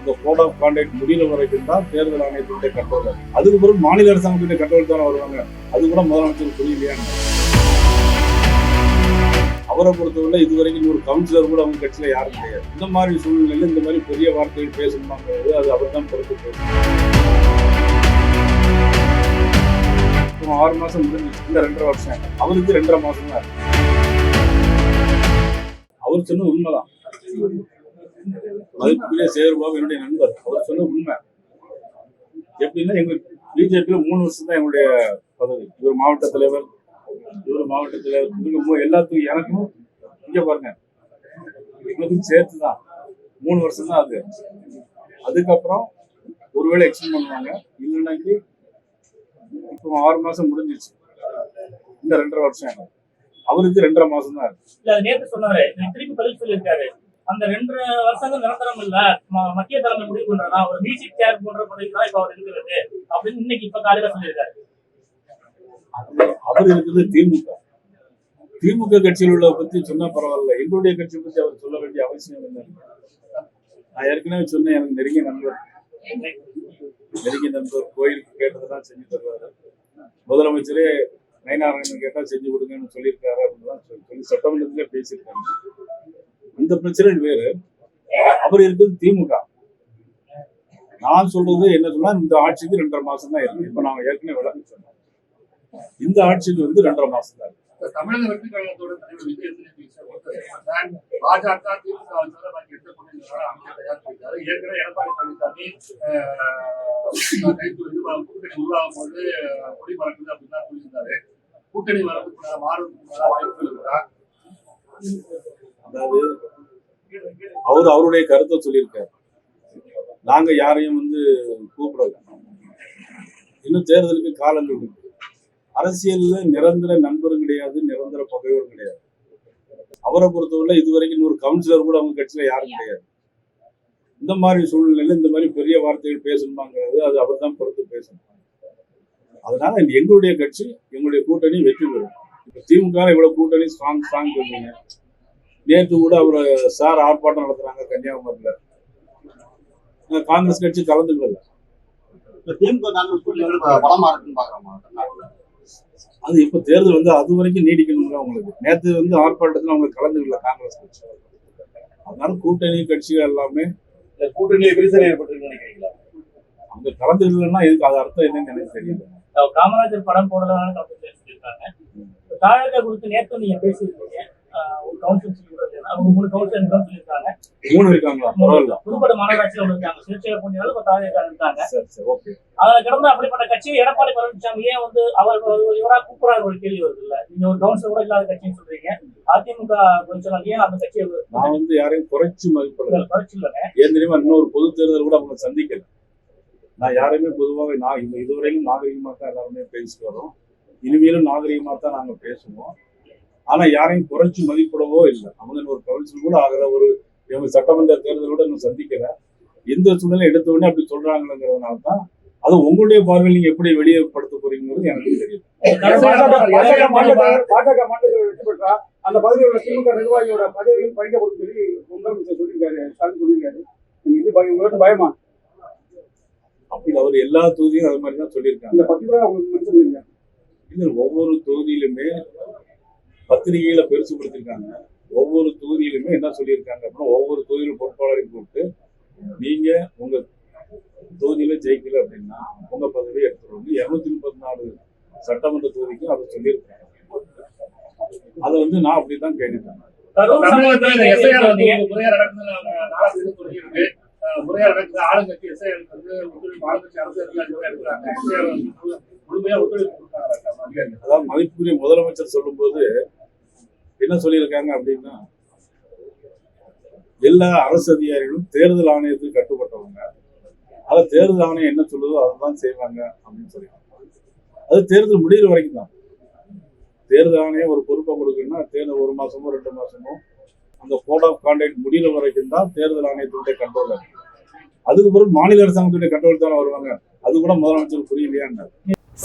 அந்த code of contact முடிகிற வரைக்கும் தான் தேர்தல் ஆணையத்தினுடைய கண்ட்ரோல். அதுக்கு பிறகு மாநில அரசாங்கத்துடைய கண்ட்ரோல் தானே வருவாங்க. அது கூட முதலமைச்சர் புரியலையா? அவரை பொறுத்தவரை இதுவரைக்கும் ஒரு கவுன்சிலர் கூட அவங்க கட்சியில யாரும் கிடையாது. இந்த மாதிரி சூழ்நிலையில இந்த மாதிரி பெரிய வார்த்தைகள் பேசணுமாங்கிறது அது அவர் தான் பொறுத்து. 6 மாசம் முடிஞ்சிச்சு, இந்த 2.5 வருஷம். அவருக்கு 2.5 மாசம் தான். அவர் சொன்னது உண்மைதான். மதிப்புக்குரிய சேருபாபு என்னுடைய நண்பர். அவர் சொன்னது உண்மை. எப்படின்னா எங்களுக்கு பிஜேபியில 3 வருஷம் தான் எங்களுடைய பதவி. இவர் மாவட்ட தலைவர், இவங்க எல்லாத்துக்கும் எனக்கும் இங்க பாருங்க எங்களுக்கும் சேர்த்துதான் 3 வருஷம் தான் அது. அதுக்கப்புறம் ஒருவேளை எக்ஸ்டெண்ட் பண்ணுவாங்க, இல்லைன்னாக்கி இப்போ 6 மாசம் முடிஞ்சிச்சு, இந்த 2.5 வருஷம். அவருக்கு 2.5 மாசம் தான் இருக்கு. நேற்று சொன்னாரு, திருப்பி பதில் சொல்லியிருக்காரு, அந்த 2.5 வருஷங்கள் நிரந்தரம் இல்ல, மத்திய தலைமை முடிவு பண்றதா, ஒரு மியூசிக் சேர் போன்ற பதவி தான் இப்ப அவர் இருக்கிறது அப்படின்னு இன்னைக்கு இப்ப காலையில சொல்லியிருக்காரு. அவர் இருக்குது திமுக கட்சியில் உள்ள பத்தி சொன்னா பரவாயில்ல, எங்களுடைய கட்சி பத்தி அவர் சொல்ல வேண்டிய அவசியம் என்ன? நான் ஏற்கனவே சொன்னேன், எனக்கு நெருங்கிய நண்பர் கோயிலுக்கு கேட்டதெல்லாம் செஞ்சு தருவாரு. முதலமைச்சரே நயனாராயணன் கேட்டா செஞ்சு கொடுங்கன்னு சொல்லியிருக்காரு அப்படின்னு சொல்லி சட்டமன்றத்திலே பேசியிருக்காங்க. அந்த பிரச்சனை வேறு, அவர் இருக்கிறது திமுக. நான் சொல்றது என்ன சொன்னா, இந்த ஆட்சிக்கு 2.5 மாசம் தான் இருக்கு. இப்ப நாங்க ஏற்கனவே விளக்கி சொன்னோம், இந்த ஆட்சிக்கு 2.5 மாசம் தான் இருக்கு. தமிழக வெற்றி கழகத்தோட பாஜக திமுக ஏற்கனவே எடப்பாடி பழனிசாமி கூட்டணி உருவாகும் போது கொடி பறக்குது அப்படின்னு தான் சொல்லியிருந்தாரு. கூட்டணி வரதுக்கு மாறுவதற்கு வாய்ப்புகள் இருக்கா? அதாவது அவருடைய கருத்தை சொல்லியிருக்காரு. நாங்க யாரையும் கூப்பிடல. இன்னும் தேர்தலுக்கு காலங்கள் இருக்கு. அரசியல்ல நிரந்தர நண்பரும் கிடையாது, நிரந்தர பகைவரும் கிடையாது. அவரை பொறுத்தவரை இதுவரைக்கும் ஒரு கவுன்சிலர் கூட அவங்க கட்சியில யாரும் கிடையாது. இந்த மாதிரி சூழ்நிலையில இந்த மாதிரி பெரிய வார்த்தைகள் பேசணுமாங்கிறது அது அவர் தான் பொறுத்து பேசணும். அதனால எங்களுடைய கட்சி, எங்களுடைய கூட்டணி வெற்றி பெறும். இப்ப திமுக இவ்வளவு கூட்டணி ஸ்ட்ராங் சொல்றீங்க. நேற்று கூட அவர் சார் ஆர்ப்பாட்டம் நடத்துறாங்க கன்னியாகுமரியில. காங்கிரஸ் கட்சி கலந்துக்கல. திமுக காங்கிரஸ் கூட்டணி பலமா இருக்குன்னு பாக்குறோமா? அது இப்ப தேர்தல் அது வரைக்கும் நீடிக்கணுங்க. அவங்களுக்கு நேற்று ஆர்ப்பாட்டத்துல அவங்க கலந்துக்கல காங்கிரஸ் கட்சி. அதனால கூட்டணி கட்சிகள் எல்லாமே கூட்டணியில விரிசல் ஏற்பட்டு நினைக்கிறீங்களா? அவங்க கலந்துக்கலன்னா இதுக்கு அது அர்த்தம் என்னன்னு எனக்கு தெரியல. காமராஜர் படம் போடலாம் சொல்லியிருக்காங்க. தாழக குறித்து நேற்று நீங்க பேசியிருக்கீங்க. ஒரு கவுன்சில் அவங்க 3 கவுன்சிலர் சொல்லியிருக்காங்க. 3 இருக்காங்களா? பரவாயில்ல. புதுப்பட மாநகராட்சியில் இருக்காங்க. சிறுச்சேரி போன்ற தாழக இருக்காங்க. அதை கடந்த அப்படிப்பட்ட கட்சி எடப்பாடி பழனிசாமி ஏன் அவர் இவரா கூப்பிடுறாரு ஒரு கேள்வி வருது இல்ல? நீங்க ஒரு கவுன்சிலர் கூட இல்லாத கட்சின்னு சொல்றீங்க. அதிமுக பொதுச்செயலாளர் ஏன் அந்த கட்சியை நான் யாரையும் குறைச்சு மதிப்பிடல. குறைச்சு இல்லைங்க. ஏன் தெரியுமா, இன்னொரு பொது தேர்தல் கூட அவங்க சந்திக்கல. நான் யாரையுமே பொதுவாக நான் இதுவரைக்கும் நாகரிகமா தான் எல்லாருமே பேசிட்டு வரோம். இனிமேலும் நாகரிகமா தான் நாங்க பேசுவோம். ஆனா யாரையும் குறைச்சு மதிப்பிடவோ இல்லை. அவங்க ஒரு கவுன்சில் கூட ஆகல, இவங்க சட்டமன்ற தேர்தல் கூட இன்னும் சந்திக்கல. எந்த சூழ்நிலை எடுத்த உடனே அப்படி சொல்றாங்கிறதுனால தான் அது உங்களுடைய பார்வையில் நீங்க எப்படி வெளியேப்படுத்த போறீங்கிறது எனக்கு தெரியும். பாஜக மாநிலத்தில் வெற்றி பெற்றா அந்த பதவியில் உள்ள திமுக நிர்வாகியோட பதவியும் பறிக்கப்படும் சொல்லி முதலமைச்சர் சொல்லியிருக்காரு, ஸ்டாலின் சொல்லியிருக்காரு. இது பயமா? அப்படி அவர் எல்லா தொகுதியும் அது மாதிரி தான் சொல்லியிருக்காங்க. இந்த பர்டிகுலரா உங்களுக்கு மென்ஷன் இல்லை, ஒவ்வொரு தொகுதியிலுமே பத்திரிகையில பெருசுபடுத்திருக்காங்க. ஒவ்வொரு தொகுதியிலுமே என்ன சொல்லியிருக்காங்க அப்படின்னா, ஒவ்வொரு தொகுதியிலும் பொறுப்பாளரையும் கூப்பிட்டு நீங்க உங்க தொகுதியில ஜெயிக்கல அப்படின்னா உங்க பதவியை எடுத்துருவாங்க. 234 சட்டமன்ற தொகுதிக்கும் அதை சொல்லியிருக்காங்க. அதை நான் அப்படிதான் கேட்டுட்டேன். அதாவது மதிப்புக்குரிய முதலமைச்சர் சொல்லும் போது என்ன சொல்லியிருக்காங்க அப்படின்னா, எல்லா அரசு அதிகாரிகளும் தேர்தல் ஆணையத்துக்கு கட்டுப்பட்டவங்க. அதை தேர்தல் ஆணையம் என்ன சொல்லுதோ அதைதான் செய்வாங்க அப்படின்னு சொல்லியிருக்காங்க. அது தேர்தல் முடிகிற வரைக்கும் தான். தேர்தல் ஆணையம் ஒரு பொறுப்பை கொடுக்குன்னா தேர்தல் 1 மாசமோ 2 மாசமோ அந்த கோட் ஆஃப் கான்டாக்ட் முடிகிற வரைக்கும் தான் தேர்தல் ஆணையத்துடைய கண்ட்ரோல் இருக்கு. அதுக்கு பிறகு மாநில அரசாங்கத்துடைய கண்ட்ரோல் தானே வருவாங்க. அது கூட முதலமைச்சர் புரியலையா?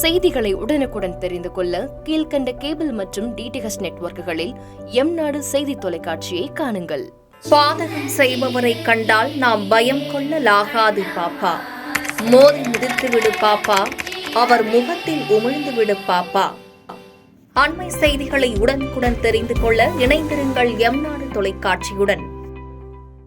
செய்திகளை உடனுக்குடன் தெரிந்து கொள்ள கீழ்க்கண்ட கேபிள் மற்றும் டிடிஎச் நெட்வொர்க்குகளில் எம் நாடு செய்தி தொலைக்காட்சியை காணுங்கள். பாதகம் செய்பவரை கண்டால் நாம் பயம் கொள்ளலாகாது பாப்பா. மோதி மிதித்துவிடு பாப்பா, அவர் முகத்தில் உமிழ்ந்துவிடு பாப்பா. அண்மை செய்திகளை உடனுக்குடன் தெரிந்து கொள்ள இணைந்திருங்கள் எம் நாடு தொலைக்காட்சியுடன்.